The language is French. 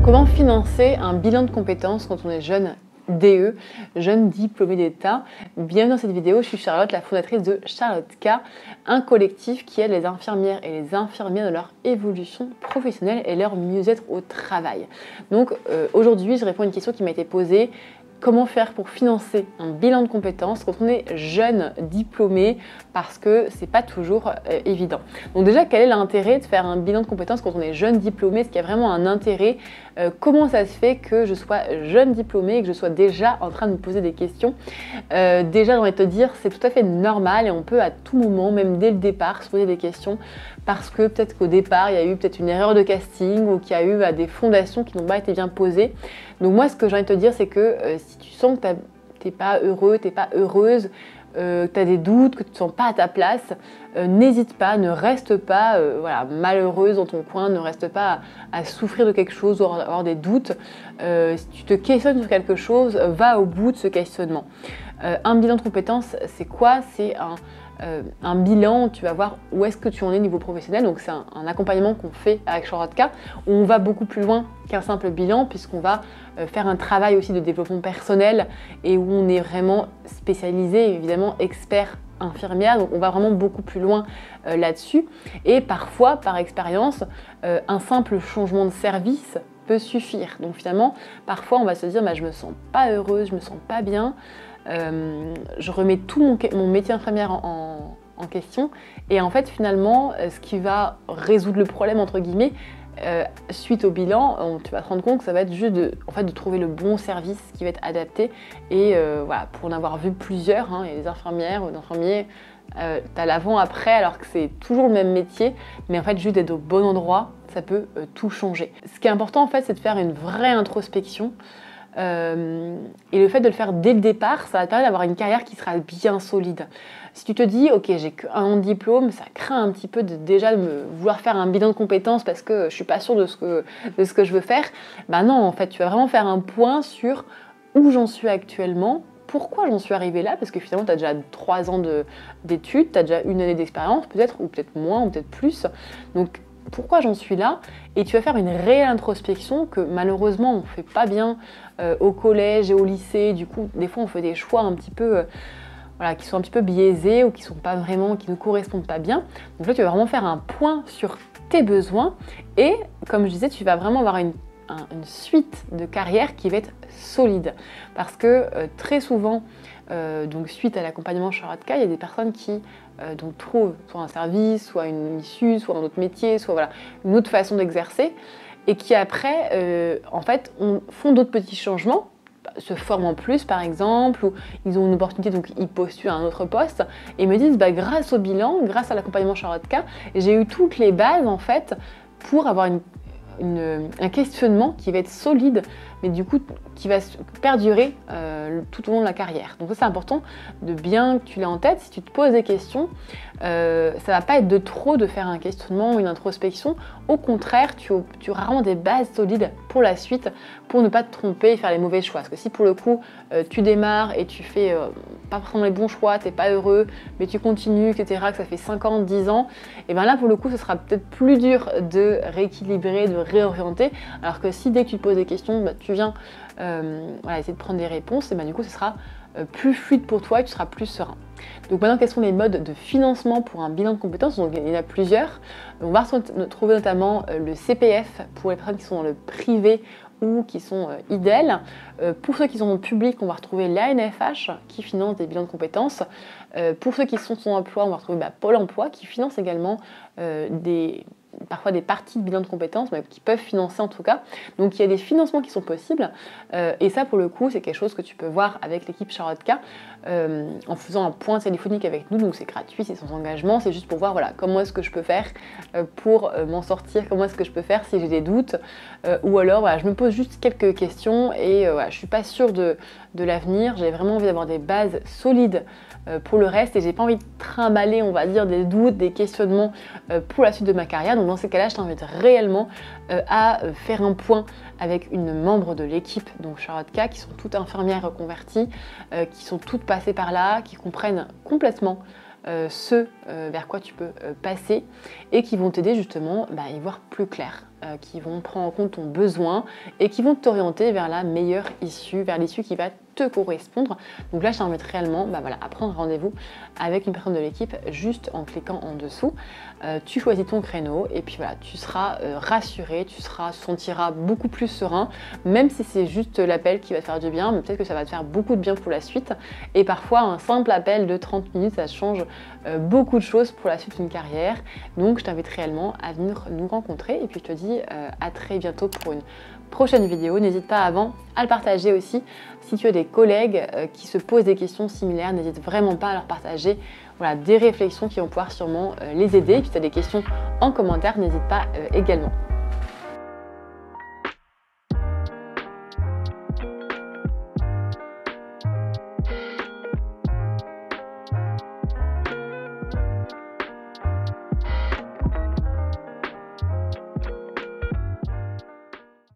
Comment financer un bilan de compétences quand on est jeune DE, jeune diplômé d'État? Bienvenue dans cette vidéo, je suis Charlotte, la fondatrice de Charlotte K, un collectif qui aide les infirmières et les infirmiers dans leur évolution professionnelle et leur mieux-être au travail. Donc aujourd'hui, je réponds à une question qui m'a été posée. Comment faire pour financer un bilan de compétences quand on est jeune diplômé, parce que c'est pas toujours évident. Donc déjà, quel est l'intérêt de faire un bilan de compétences quand on est jeune diplômé? Est-ce qu'il y a vraiment un intérêt? Comment ça se fait que je sois jeune diplômé et que je sois déjà en train de me poser des questions? Déjà, j'ai envie de te dire, c'est tout à fait normal et on peut à tout moment, même dès le départ, se poser des questions parce que peut-être qu'au départ, il y a eu peut-être une erreur de casting ou qu'il y a eu des fondations qui n'ont pas été bien posées. Donc moi, ce que j'ai envie de te dire, c'est que si tu sens que tu n'es pas heureux, tu n'es pas heureuse, que tu as des doutes, que tu ne te sens pas à ta place, n'hésite pas, ne reste pas malheureuse dans ton coin, ne reste pas à souffrir de quelque chose ou à avoir des doutes. Si tu te questionnes sur quelque chose, va au bout de ce questionnement. Un bilan de compétences, c'est quoi? C'est un bilan, tu vas voir où est-ce que tu en es au niveau professionnel. Donc c'est un accompagnement qu'on fait avec Charlotte K, où on va beaucoup plus loin qu'un simple bilan, puisqu'on va faire un travail aussi de développement personnel et où on est vraiment spécialisé, évidemment expert infirmière, donc on va vraiment beaucoup plus loin là-dessus. Et parfois, par expérience, un simple changement de service peut suffire. Donc finalement, parfois on va se dire je me sens pas heureuse, je me sens pas bien, je remets tout mon métier infirmière en question, et en fait finalement ce qui va résoudre le problème entre guillemets suite au bilan, tu vas te rendre compte que ça va être juste de trouver le bon service qui va être adapté. Et pour en avoir vu plusieurs, et les infirmières ou les infirmiers, t'as l'avant-après alors que c'est toujours le même métier, mais en fait juste d'être au bon endroit, ça peut tout changer. Ce qui est important en fait, c'est de faire une vraie introspection. Et le fait de le faire dès le départ, ça va te permettre d'avoir une carrière qui sera bien solide. Si tu te dis, ok, j'ai qu'un an de diplôme, ça craint un petit peu déjà de vouloir faire un bilan de compétences parce que je suis pas sûre de ce que je veux faire. Non, en fait, tu vas vraiment faire un point sur où j'en suis actuellement, pourquoi j'en suis arrivée là, parce que finalement, tu as déjà 3 ans d'études, tu as déjà 1 année d'expérience, peut-être, ou peut-être moins, ou peut-être plus. Donc, pourquoi j'en suis là? Et tu vas faire une réelle introspection que malheureusement on ne fait pas bien au collège et au lycée. Du coup, des fois on fait des choix un petit peu qui sont un petit peu biaisés ou qui ne correspondent pas bien. Donc là, tu vas vraiment faire un point sur tes besoins et, comme je disais, tu vas vraiment avoir une suite de carrière qui va être solide. Parce que très souvent, donc suite à l'accompagnement Charlotte K, il y a des personnes qui trouvent soit un service, soit une issue, soit un autre métier, soit une autre façon d'exercer, et qui après, font d'autres petits changements, se forment en plus par exemple, ou ils ont une opportunité, donc ils postulent à un autre poste, et me disent grâce au bilan, grâce à l'accompagnement Charlotte K, j'ai eu toutes les bases en fait pour avoir un questionnement qui va être solide, mais du coup qui va perdurer tout au long de la carrière. Donc ça, c'est important de bien que tu l'aies en tête. Si tu te poses des questions, ça va pas être de trop de faire un questionnement ou une introspection. Au contraire, tu auras vraiment des bases solides pour la suite, pour ne pas te tromper et faire les mauvais choix. Parce que si pour le coup tu démarres et tu fais pas forcément les bons choix, t'es pas heureux, mais tu continues, etc., que ça fait 5 ans, 10 ans, et là pour le coup ce sera peut-être plus dur de rééquilibrer, de réorienter, alors que si dès que tu te poses des questions, tu viens essayer de prendre des réponses, et du coup ce sera plus fluide pour toi et tu seras plus serein. Donc maintenant, quels sont les modes de financement pour un bilan de compétences? Donc il y en a plusieurs. On va trouver notamment le CPF pour les personnes qui sont dans le privé ou qui sont IDEL. Pour ceux qui sont dans le public, on va retrouver l'ANFH qui finance des bilans de compétences. Pour ceux qui sont sans emploi, on va retrouver Pôle emploi qui finance également parfois des parties de bilan de compétences, mais qui peuvent financer en tout cas. Donc il y a des financements qui sont possibles, et ça pour le coup c'est quelque chose que tu peux voir avec l'équipe Charlotte K en faisant un point téléphonique avec nous. Donc c'est gratuit, c'est sans engagement, c'est juste pour voir comment est-ce que je peux faire pour m'en sortir, comment est-ce que je peux faire si j'ai des doutes, ou alors je me pose juste quelques questions et je suis pas sûre de l'avenir, j'ai vraiment envie d'avoir des bases solides pour le reste, et j'ai pas envie de trimballer, on va dire, des doutes, des questionnements pour la suite de ma carrière. Donc dans ces cas-là, je t'invite réellement à faire un point avec une membre de l'équipe, donc Charlotte K, qui sont toutes infirmières reconverties, qui sont toutes passées par là, qui comprennent complètement ce vers quoi tu peux passer et qui vont t'aider justement à y voir plus clair, qui vont prendre en compte ton besoin et qui vont t'orienter vers la meilleure issue, vers l'issue qui va te correspondre. Donc là, je t'invite réellement à prendre rendez-vous avec une personne de l'équipe juste en cliquant en dessous. Tu choisis ton créneau et puis voilà, tu seras rassuré, tu te sentiras beaucoup plus serein, même si c'est juste l'appel qui va te faire du bien, mais peut-être que ça va te faire beaucoup de bien pour la suite. Et parfois, un simple appel de 30 minutes, ça change beaucoup de choses pour la suite d'une carrière. Donc, je t'invite réellement à venir nous rencontrer et puis je te dis à très bientôt pour une prochaine vidéo. N'hésite pas avant à le partager aussi. Si tu as des collègues qui se posent des questions similaires, n'hésite vraiment pas à leur partager des réflexions qui vont pouvoir sûrement les aider. Et puis si tu as des questions en commentaire, n'hésite pas également.